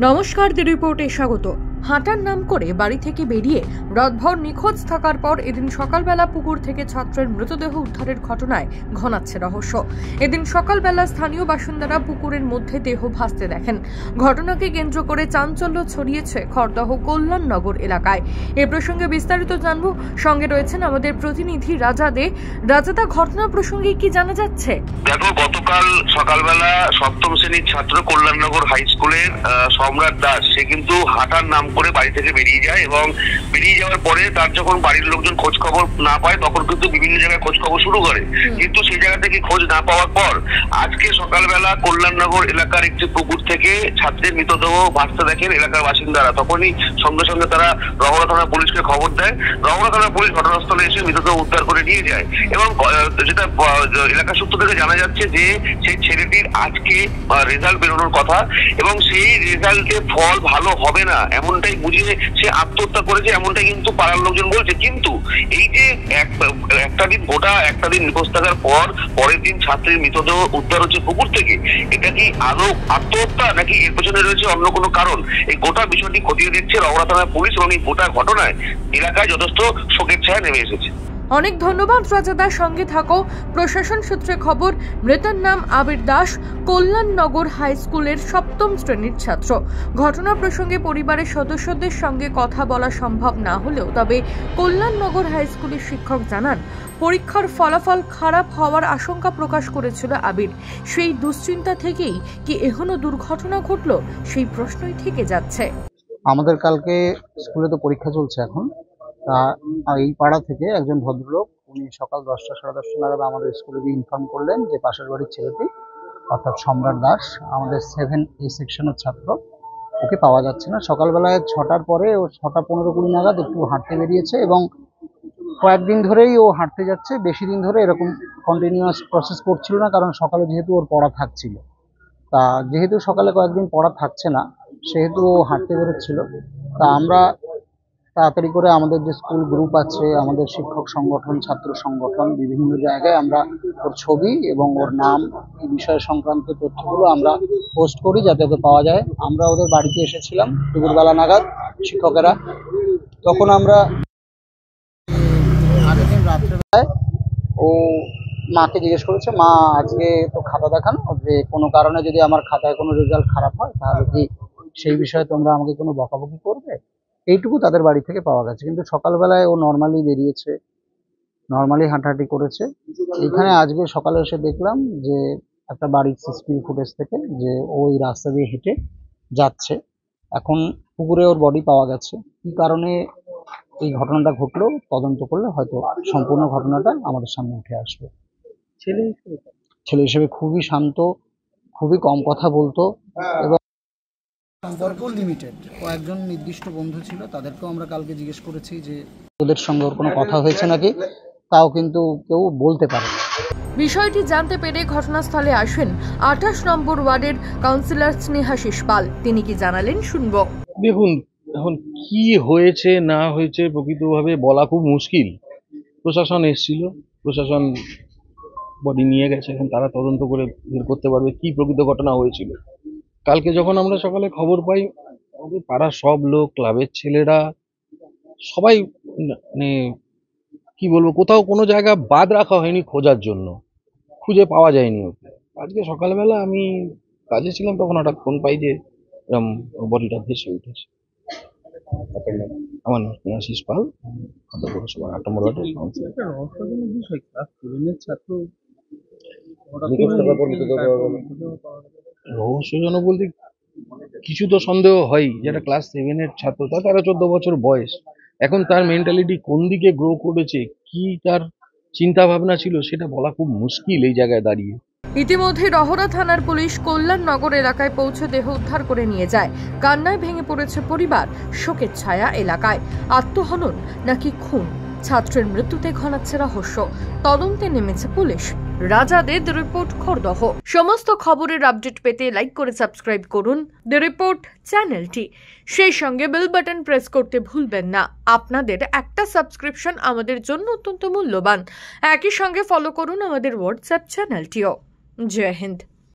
নমস্কার, দি রিপোর্টে স্বাগত। হাঁটার নাম করে বাড়ি থেকে বেরিয়ে রাতভর নিখোঁজ থাকার পর এদিন সকালবেলা পুকুর থেকে ছাত্রের মৃতদেহ উদ্ধারের ঘটনায় ঘনাচ্ছে রহস্য। এদিন সকালবেলা স্থানীয় বাসিন্দারা পুকুরের মধ্যে দেহ ভাসতে দেখেন। ঘটনাকে কেন্দ্র করে চাঞ্চল্য ছড়িয়েছে খড়দহ কল্যাণনগর এলাকায়। এ প্রসঙ্গে বিস্তারিত জানবো, সঙ্গে রয়েছেন আমাদের প্রতিনিধি রাজা দে। রাজাদা, ঘটনা প্রসঙ্গে কি জানা যাচ্ছে? দেখো, গতকাল সকালবেলা সপ্তম শ্রেণীর ছাত্র কল্যাণনগর হাই স্কুলের সম্রাট দাস, সে কিন্তু হাঁটার নাম করে বাড়ি থেকে বেরিয়ে যায় এবং বেরিয়ে যাওয়ার পরে তার যখন বাড়ির লোকজন খোঁজ খবর না পায় তখন কিন্তু বিভিন্ন জায়গায় খোঁজ খবর শুরু করে। কিন্তু সেই জায়গা থেকে খোঁজ না পাওয়ার পর আজকে সকালবেলা কল্যাণনগর এলাকার একটি পুকুর থেকে ছাত্রের মৃতদেহ ভাসতে দেখেন এলাকার বাসিন্দারা। তখনই সঙ্গে সঙ্গে তারা রহরা থানা পুলিশকে খবর দেয়। রহরা থানা পুলিশ ঘটনাস্থলে এসে মৃতদেহ উদ্ধার করে নিয়ে যায় এবং যেটা এলাকা সূত্র থেকে জানা যাচ্ছে যে সেই ছেলেটির আজকে রেজাল্ট বেরোনোর কথা এবং সেই রেজাল্টে ফল ভালো হবে না এমনটাই বুঝিয়ে সে আত্মহত্যা করেছে, এমনটাই কিন্তু পাড়ার লোকজন বলছে। কিন্তু এই যে একটা দিন নিখোঁজ থাকার পর পরের দিন ছাত্রীর মৃতদেহ উদ্ধার হচ্ছে পুকুর থেকে, এটা কি আদৌ আত্মহত্যা নাকি এর পেছনে রয়েছে অন্য কোনো কারণ? এই গোটা বিষয়টি খতিয়ে দেখছে রহরা থানার পুলিশ এবং এই গোটা ঘটনায় এলাকায় যথেষ্ট শোকের ছায়া নেমে এসেছে। অনেক ধন্যবাদ রাজাদার, সঙ্গে থাকো। প্রশাসন সূত্রে খবর, মৃতের নাম আবির দাস, কল্যাণনগর হাই স্কুলের সপ্তম শ্রেণীর ছাত্র। ঘটনা প্রসঙ্গে পরিবারের সদস্যদের সঙ্গে কথা বলা সম্ভব না হলেও তবে কল্যাণনগর হাই স্কুলের শিক্ষক জানান, পরীক্ষার ফলাফল খারাপ হওয়ার আশঙ্কা প্রকাশ করেছিল আবির। সেই দুশ্চিন্তা থেকেই কি এখনো দুর্ঘটনা ঘটল, সেই প্রশ্নই থেকে যাচ্ছে। আমাদের কালকে স্কুলে তো পরীক্ষা চলছে এখন, তা এই পাড়া থেকে একজন ভদ্রলোক, উনি সকাল 10টা সাড়ে 10টা নাগাদ আমাদের স্কুলে গিয়ে ইনফর্ম করলেন যে পাশের বাড়ির ছেলেটি অর্থাৎ সম্রাট দাস, আমাদের 7A সেকশনের ছাত্র, ওকে পাওয়া যাচ্ছে না। সকালবেলায় 6টার পরে ও 6টা 15-20 নাগাদ একটু হাঁটতে বেরিয়েছে এবং কয়েকদিন ধরেই ও হাঁটতে যাচ্ছে। বেশি দিন ধরে এরকম কন্টিনিউয়াস প্রসেস করছিল না, কারণ সকালে যেহেতু ওর পড়া থাকছিল। তা যেহেতু সকালে কয়েকদিন পড়া থাকছে না সেহেতু ও হাঁটতে বেরোচ্ছিল। তা আমরা তাড়াতাড়ি করে আমাদের যে স্কুল গ্রুপ আছে, আমাদের শিক্ষক সংগঠন, ছাত্র সংগঠন, বিভিন্ন জায়গায় আমরা ওর ছবি এবং ওর নাম, এই বিষয় সংক্রান্ত তথ্যগুলো আমরা পোস্ট করি যাতে ওকে পাওয়া যায়। আমরা ওদের বাড়িতে এসেছিলাম দুপুরবেলা নাগাদ শিক্ষকেরা। তখন আমরা আগের দিন রাত্রেবেলায় ও মাকে জিজ্ঞেস করেছে, মা আজকে তো খাতা দেখানো, যে কোনো কারণে যদি আমার খাতায় কোনো রেজাল্ট খারাপ হয় তাহলে কি সেই বিষয়ে তোমরা আমাকে কোনো বকাবকি করবে? এইটুকু তাদের বাড়ি থেকে পাওয়া গেছে। কিন্তু সকালবেলায় ও নর্মালি বেরিয়েছে, নর্মালি হাঁটাহাঁটি করেছে। এখানে আজকে সকালে এসে দেখলাম যে একটা বাড়ির সিসিটিভি ফুটেজ থেকে যে ওই রাস্তা দিয়ে হেঁটে যাচ্ছে। এখন পুকুরে ওর বডি পাওয়া গেছে। কি কারণে এই ঘটনাটা ঘটলো তদন্ত করলে হয়তো সম্পূর্ণ ঘটনাটা আমাদের সামনে উঠে আসবে। ছেলে হিসেবে খুবই শান্ত, খুবই কম কথা বলতো এবং সম্পর্ক লিমিটেড। ও একজন নির্দিষ্ট বন্ধু ছিল, তাদেরকেও আমরা কালকে জিজ্ঞেস করেছি যে ওদের সঙ্গে ওর কোনো কথা হয়েছে নাকি, তাও কিন্তু কেউ বলতে পারে না। বিষয়টি জানতে পেরে ঘটনাস্থলে আসেন 28 নম্বর ওয়ার্ডের কাউন্সিলর স্নেহাশিস পাল। তিনি কি জানালেন শুনবো। দেখুন, এখন কি হয়েছে না হয়েছে প্রকৃতভাবে বলা খুব মুশকিল। প্রশাসন এসেছিল, প্রশাসন বডি নিয়ে গেছে, এখন তারা তদন্ত করে বের করতে পারবে কি প্রকৃত ঘটনা হয়েছিল। কালকে যখন আমরা সকালে খবর পাই, আমাদের পাড়ার সব লোক, ক্লাবের ছেলেরা সবাই, মানে কি বলবো, কোথাও কোনো জায়গা বাদ রাখা হয়নি খোঁজার জন্য, খুঁজে পাওয়া যায়নি ওকে। আজকে সকালবেলা আমি কাজে ছিলাম, তখন হঠাৎ ফোন পাই যে এরকম বডিটা ভেসে উঠেছে। আমার নাম স্নেহাশিস পাল, পৌরসভা 8 নম্বর ওয়ার্ডের কাউন্সিলর। রহস্যজনক বলতে কিছু তো সন্দেহ হয়, যেটা ক্লাস 7-এর ছাত্র, তার 13-14 বছর বয়স। এখন তার মেন্টালিটি কোন দিকে গ্রো করেছে, কি তার চিন্তা ভাবনা ছিল, সেটা বলা খুব মুশকিল এই জায়গায় দাঁড়িয়ে। ইতিমধ্যে রহরা থানার পুলিশ কল্যাণনগর এলাকায় পৌঁছে দেহ উদ্ধার করে নিয়ে যায়। কান্নায় ভেঙে পড়েছে পরিবার, শোকের ছায়া এলাকায়। আত্মহনন নাকি খুন, ছাত্রের মৃত্যুতে ঘনাচ্ছে রহস্য। তদন্তে নেমেছে পুলিশ। রাজা দে, দি রিপোর্ট, খড়দহ। সমস্ত খবরের আপডেট পেতে লাইক করে সাবস্ক্রাইব করুন দি রিপোর্ট চ্যানেলটি। সেই সঙ্গে বেল বাটন প্রেস করতে ভুলবেন না। আপনাদের একটা সাবস্ক্রিপশন আমাদের জন্য অত্যন্ত মূল্যবান। একই সঙ্গে ফলো করুন আমাদের হোয়াটসঅ্যাপ চ্যানেলটিও। জয় হিন্দ।